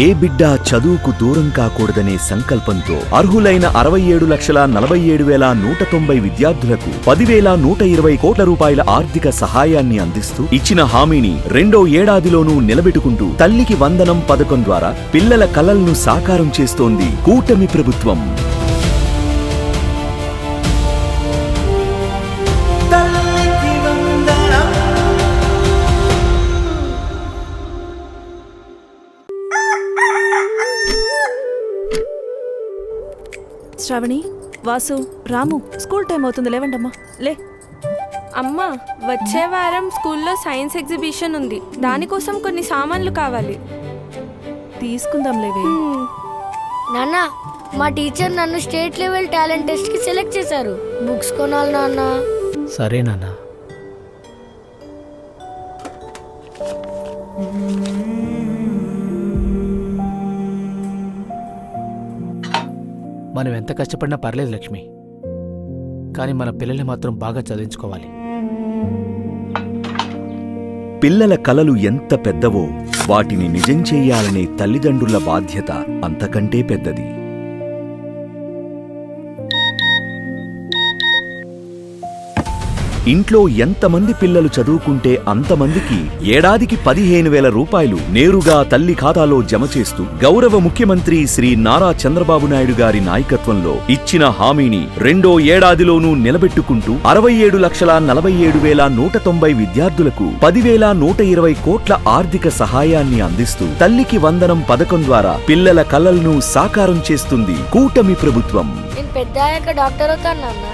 ఏ బిడ్డ చదువుకు దూరం కాకూడదనే సంకల్పంతో అర్హులైన 67,47,190 విద్యార్థులకు 10,120 కోట్ల రూపాయల ఆర్థిక సహాయాన్ని అందిస్తూ ఇచ్చిన హామీని రెండో ఏడాదిలోనూ నిలబెట్టుకుంటూ తల్లికి వందనం పథకం ద్వారా పిల్లల కలలను సాకారం చేస్తోంది కూటమి ప్రభుత్వం. శ్రావణి, వాసు, రాము, స్కూల్ టైం అవుతుంది, లేవండమ్మా. లే అమ్మా, వచ్చే వారం స్కూల్లో సైన్స్ ఎగ్జిబిషన్ ఉంది. దానికోసం కొన్ని సామాన్లు కావాలి. తీసుకుందాం లేవే. నాన్న, మా టీచర్ నన్ను స్టేట్ లెవెల్ టాలెంట్ టెస్ట్ కి సెలెక్ట్ చేశారు. బుక్స్ కొనాలి నాన్న. సరే నాన్న. మనం ఎంత కష్టపడినా పర్లేదు లక్ష్మి, కానీ మన పిల్లల్ని మాత్రం బాగా చదివించుకోవాలి. పిల్లల కలలు ఎంత పెద్దవో వాటిని నిజం చెయ్యాలనే తల్లిదండ్రుల బాధ్యత అంతకంటే పెద్దది. ఇంట్లో ఎంతమంది పిల్లలు చదువుకుంటే అంతమందికి ఏడాదికి 15,000 రూపాయలు నేరుగా తల్లి ఖాతాలో జమ చేస్తూ గౌరవ ముఖ్యమంత్రి శ్రీ నారా చంద్రబాబు నాయుడు గారి నాయకత్వంలో ఇచ్చిన హామీని రెండో ఏడాదిలోనూ నిలబెట్టుకుంటూ 67,47,190 విద్యార్థులకు 10,120 కోట్ల ఆర్థిక సహాయాన్ని అందిస్తూ తల్లికి వందనం పథకం ద్వారా పిల్లల కలలను సాకారం చేస్తుంది కూటమి ప్రభుత్వం. నేను పెద్ద అయ్యాక డాక్టర్ అవుతాను నాన్న.